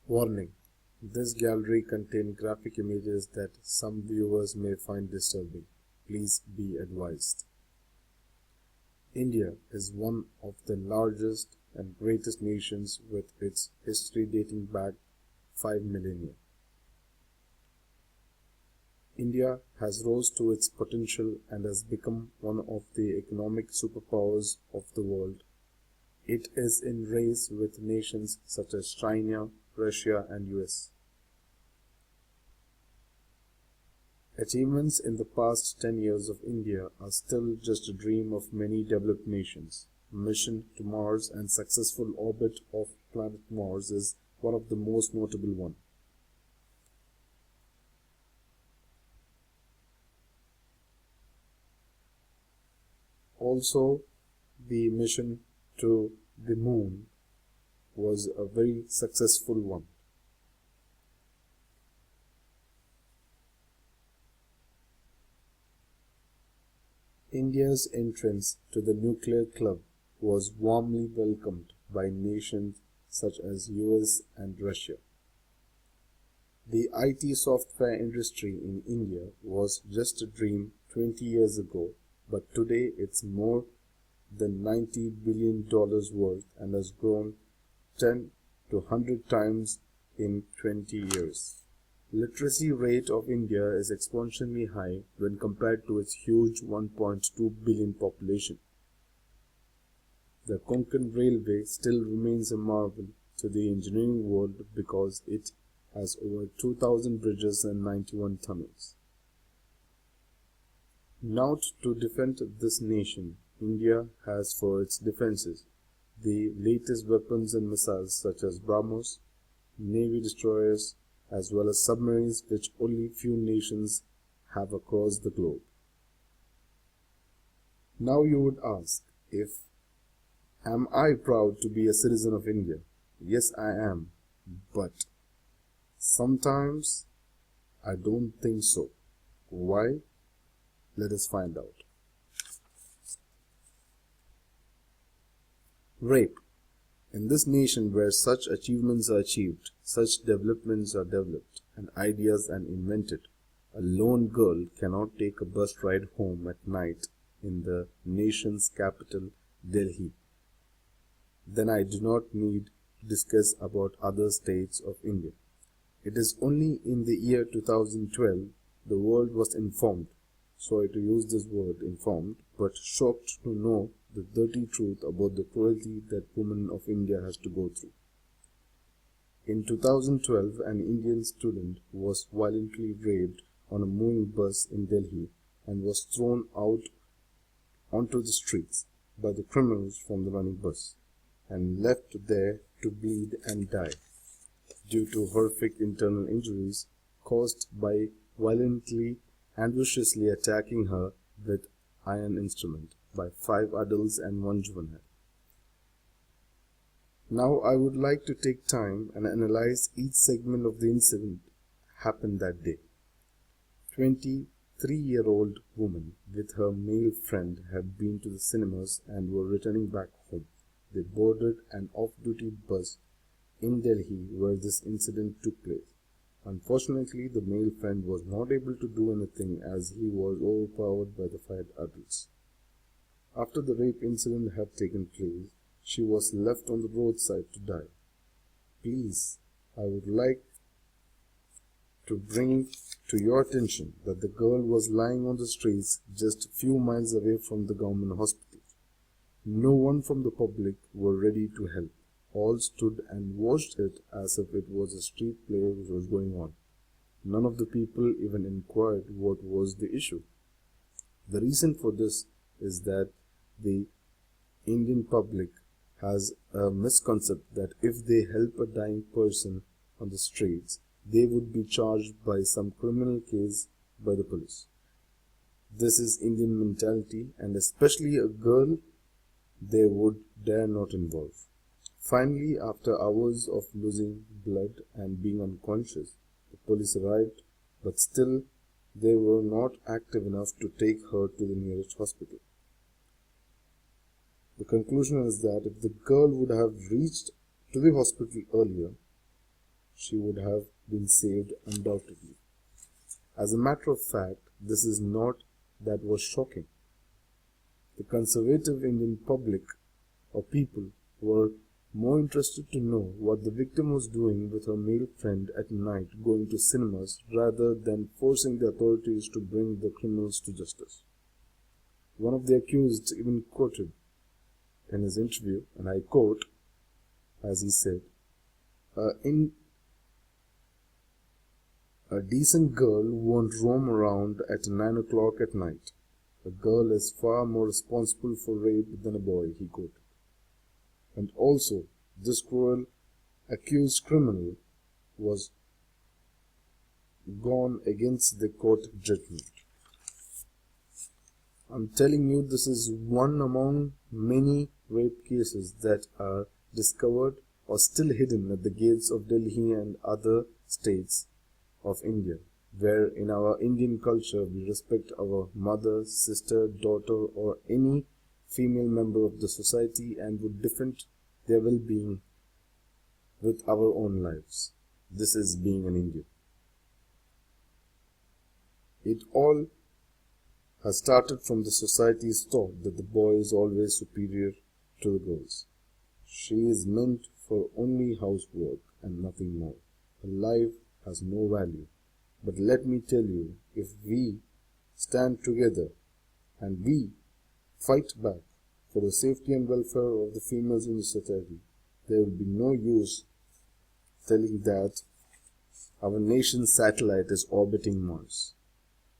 Warning: this gallery contains graphic images that some viewers may find disturbing. Please be advised. India is one of the largest and greatest nations with its history dating back 5 millennia. India has rose to its potential and has become one of the economic superpowers of the world. It is in race with nations such as China, Russia and US. Achievements in the past 10 years of India are still just a dream of many developed nations. Mission to Mars and successful orbit of planet Mars is one of the most notable ones. Also, the mission to the moon was a very successful one. India's entrance to the nuclear club was warmly welcomed by nations such as US and Russia. The IT software industry in India was just a dream 20 years ago, but today it's more than $90 billion worth and has grown 10 to 100 times in 20 years. Literacy rate of India is exponentially high when compared to its huge 1.2 billion population. The Konkan Railway still remains a marvel to the engineering world because it has over 2,000 bridges and 91 tunnels. Now, to defend this nation, India has for its defenses the latest weapons and missiles such as BrahMos, Navy destroyers, as well as submarines which only few nations have across the globe. Now you would ask, am I proud to be a citizen of India? Yes, I am, but sometimes I don't think so. Why? Let us find out. Rape. In this nation where such achievements are achieved, such developments are developed, and ideas are invented, a lone girl cannot take a bus ride home at night in the nation's capital, Delhi. Then I do not need to discuss about other states of India. It is only in the year 2012 the world was informed, sorry to use this word informed, but shocked to know the dirty truth about the cruelty that women of India has to go through. In 2012, an Indian student was violently raped on a moving bus in Delhi and was thrown out onto the streets by the criminals from the running bus and left there to bleed and die due to horrific internal injuries caused by violently and viciously attacking her with iron instrument by 5 adults and 1 juvenile. Now I would like to take time and analyze each segment of the incident happened that day. 23-year-old woman with her male friend had been to the cinemas and were returning back home. They boarded an off-duty bus in Delhi where this incident took place. Unfortunately, the male friend was not able to do anything as he was overpowered by the 5 adults. After the rape incident had taken place, she was left on the roadside to die. Please, I would like to bring to your attention that the girl was lying on the streets just a few miles away from the government hospital. No one from the public were ready to help. All stood and watched it as if it was a street play which was going on. None of the people even inquired what was the issue. The reason for this is that the Indian public has a misconception that if they help a dying person on the streets, they would be charged by some criminal case by the police. This is Indian mentality, and especially a girl, they would dare not involve. Finally, after hours of losing blood and being unconscious, the police arrived, but still they were not active enough to take her to the nearest hospital. The conclusion is that if the girl would have reached to the hospital earlier, she would have been saved undoubtedly. As a matter of fact, this is not that was shocking. The conservative Indian public or people were more interested to know what the victim was doing with her male friend at night going to cinemas rather than forcing the authorities to bring the criminals to justice. One of the accused even quoted in his interview, and I quote, as he said, in a decent girl won't roam around at 9 o'clock at night. A girl is far more responsible for rape than a boy, he quoted. And also, this cruel accused criminal was gone against the court judgment. I'm telling you, this is one among many rape cases that are discovered or still hidden at the gates of Delhi and other states of India, where in our Indian culture we respect our mother, sister, daughter or any female member of the society and would defend their well-being with our own lives. This is being an Indian. It all has started from the society's thought that the boy is always superior to the girls. She is meant for only housework and nothing more. Her life has no value. But let me tell you, if we stand together and we fight back for the safety and welfare of the females in the society, there will be no use telling that our nation's satellite is orbiting Mars.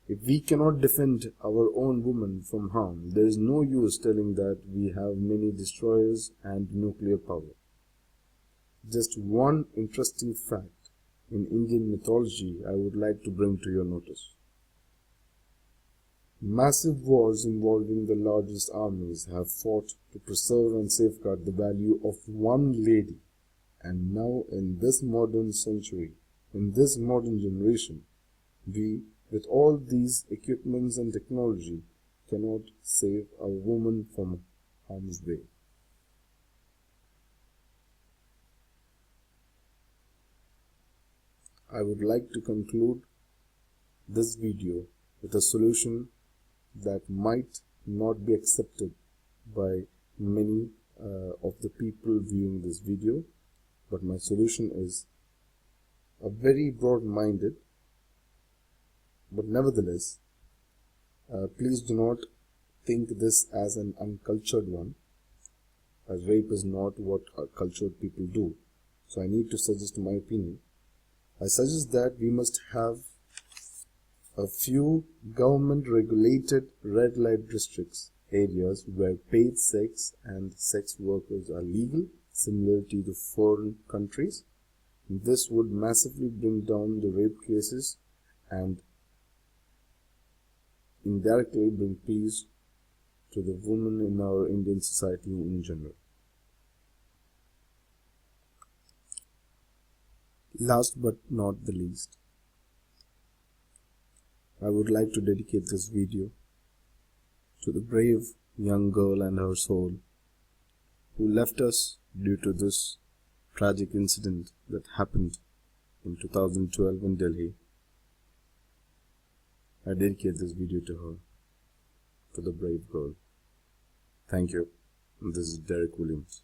If we cannot defend our own women from harm, there is no use telling that we have many destroyers and nuclear power. Just one interesting fact in Indian mythology I would like to bring to your notice. Massive wars involving the largest armies have fought to preserve and safeguard the value of one lady. And now in this modern century, in this modern generation, we, with all these equipments and technology, cannot save a woman from harm's way. I would like to conclude this video with a solution that might not be accepted by many of the people viewing this video, but my solution is a very broad-minded, but nevertheless, please do not think this as an uncultured one, as rape is not what cultured people do. So I need to suggest my opinion. I suggest that we must have a few government-regulated red light districts, areas where paid sex and sex workers are legal, similarly to foreign countries. This would massively bring down the rape cases and indirectly bring peace to the women in our Indian society in general. Last but not the least, I would like to dedicate this video to the brave young girl and her soul who left us due to this tragic incident that happened in 2012 in Delhi. I dedicate this video to her, to the brave girl. Thank you. This is Derick Williams.